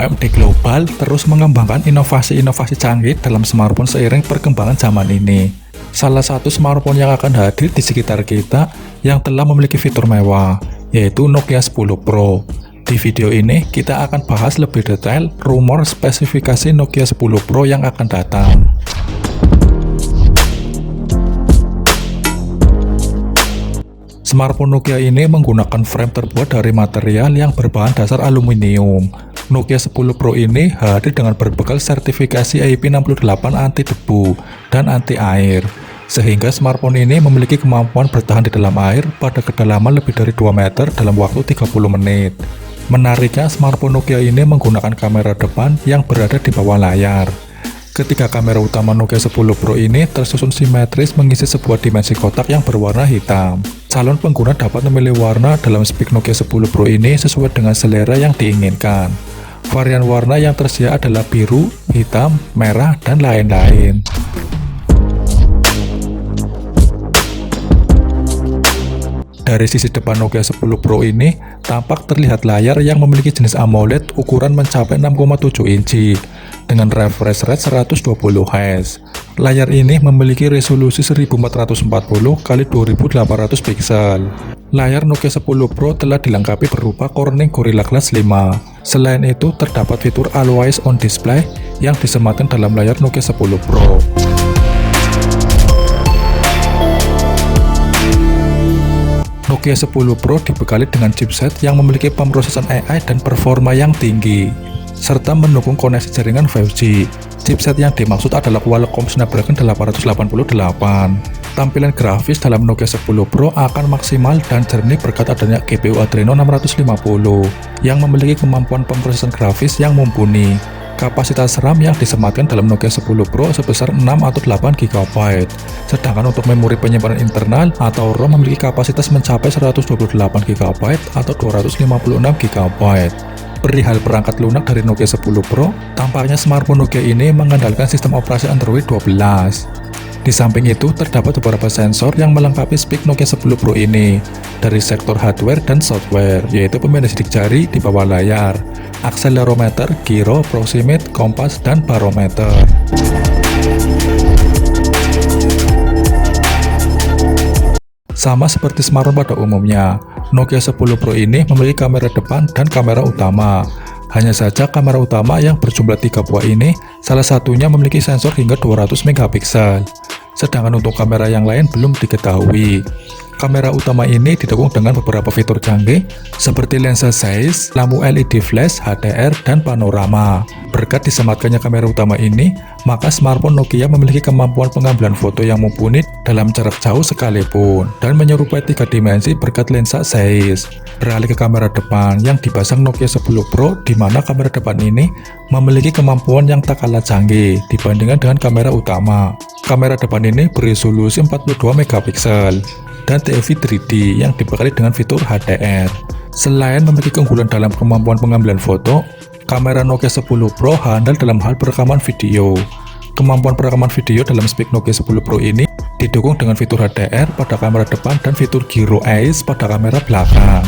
AMD Global terus mengembangkan inovasi-inovasi canggih dalam smartphone seiring perkembangan zaman ini. Salah satu smartphone yang akan hadir di sekitar kita yang telah memiliki fitur mewah, yaitu Nokia 10 Pro. Di video ini, kita akan bahas lebih detail rumor spesifikasi Nokia 10 Pro yang akan datang. Smartphone Nokia ini menggunakan frame terbuat dari material yang berbahan dasar aluminium. Nokia 10 Pro ini hadir dengan berbekal sertifikasi IP68 anti debu dan anti air, sehingga smartphone ini memiliki kemampuan bertahan di dalam air pada kedalaman lebih dari 2 meter dalam waktu 30 menit. Menariknya, smartphone Nokia ini menggunakan kamera depan yang berada di bawah layar. Ketiga kamera utama Nokia 10 Pro ini tersusun simetris mengisi sebuah dimensi kotak yang berwarna hitam. Calon pengguna dapat memilih warna dalam spek Nokia 10 Pro ini sesuai dengan selera yang diinginkan. Varian warna yang tersedia adalah biru, hitam, merah, dan lain-lain. Dari sisi depan Nokia 10 Pro ini, tampak terlihat layar yang memiliki jenis AMOLED ukuran mencapai 6,7 inci dengan refresh rate 120 Hz. Layar ini memiliki resolusi 1440 x 2800 pixel. Layar Nokia 10 Pro telah dilengkapi berupa Corning Gorilla Glass 5. Selain itu, terdapat fitur Always On Display yang disematkan dalam layar Nokia 10 Pro. Nokia 10 Pro dibekali dengan chipset yang memiliki pemrosesan AI dan performa yang tinggi, serta mendukung koneksi jaringan 5G. Chipset yang dimaksud adalah Qualcomm Snapdragon 888. Tampilan grafis dalam Nokia 10 Pro akan maksimal dan jernih berkat adanya GPU Adreno 650 yang memiliki kemampuan pemrosesan grafis yang mumpuni. Kapasitas RAM yang disematkan dalam Nokia 10 Pro sebesar 6 atau 8 GB. Sedangkan untuk memori penyimpanan internal atau ROM memiliki kapasitas mencapai 128 GB atau 256 GB. Perihal perangkat lunak dari Nokia 10 Pro, tampaknya smartphone Nokia ini mengandalkan sistem operasi Android 12. Di samping itu, terdapat beberapa sensor yang melengkapi spek Nokia 10 Pro ini dari sektor hardware dan software, yaitu pemindai sidik jari di bawah layar, akselerometer, giro, proximate, kompas, dan barometer. Sama seperti smartphone pada umumnya, Nokia 10 Pro ini memiliki kamera depan dan kamera utama. Hanya saja kamera utama yang berjumlah 3 buah ini, salah satunya memiliki sensor hingga 200 megapiksel. Sedangkan untuk kamera yang lain belum diketahui. Kamera utama ini didukung dengan beberapa fitur canggih seperti lensa zeiss, lampu LED flash, HDR, dan panorama. Berkat disematkannya kamera utama ini, maka smartphone Nokia memiliki kemampuan pengambilan foto yang mumpuni dalam jarak jauh sekalipun dan menyerupai 3 dimensi berkat lensa zeiss. Beralih ke kamera depan yang dipasang Nokia 10 Pro, di mana kamera depan ini memiliki kemampuan yang tak kalah canggih dibandingkan dengan kamera utama. Kamera depan ini beresolusi 42 megapiksel dan TFT 3D yang dibekali dengan fitur HDR. Selain memiliki keunggulan dalam kemampuan pengambilan foto, kamera Nokia 10 Pro handal dalam hal perekaman video. Kemampuan perekaman video dalam spek Nokia 10 Pro ini didukung dengan fitur HDR pada kamera depan dan fitur Gyro Eyes pada kamera belakang.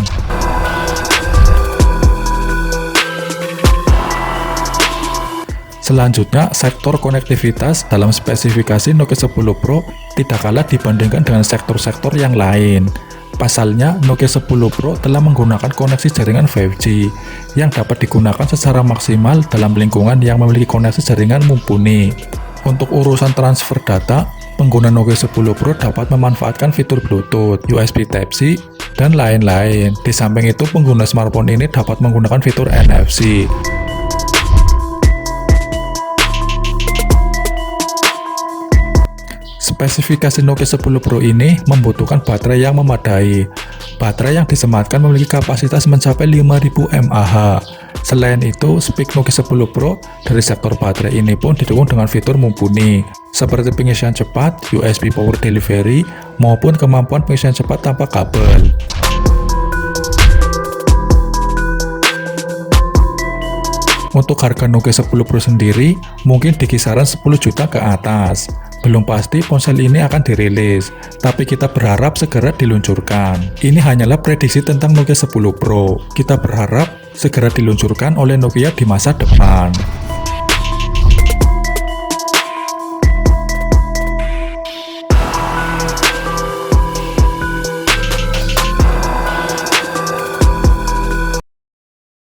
Selanjutnya, sektor konektivitas dalam spesifikasi Nokia 10 Pro tidak kalah dibandingkan dengan sektor-sektor yang lain. Pasalnya, Nokia 10 Pro telah menggunakan koneksi jaringan 5G yang dapat digunakan secara maksimal dalam lingkungan yang memiliki koneksi jaringan mumpuni. Untuk urusan transfer data, pengguna Nokia 10 Pro dapat memanfaatkan fitur Bluetooth, USB Type-C, dan lain-lain. Di samping itu, pengguna smartphone ini dapat menggunakan fitur NFC. Spesifikasi Nokia 10 Pro ini membutuhkan baterai yang memadai. Baterai yang disematkan memiliki kapasitas mencapai 5000 mAh. Selain itu, spek Nokia 10 Pro dari sektor baterai ini pun didukung dengan fitur mumpuni, seperti pengisian cepat, USB Power Delivery, maupun kemampuan pengisian cepat tanpa kabel. Untuk harga Nokia 10 Pro sendiri, mungkin di kisaran 10 juta ke atas. Belum pasti ponsel ini akan dirilis, tapi kita berharap segera diluncurkan. Ini hanyalah prediksi tentang Nokia 10 Pro. Kita berharap segera diluncurkan oleh Nokia di masa depan.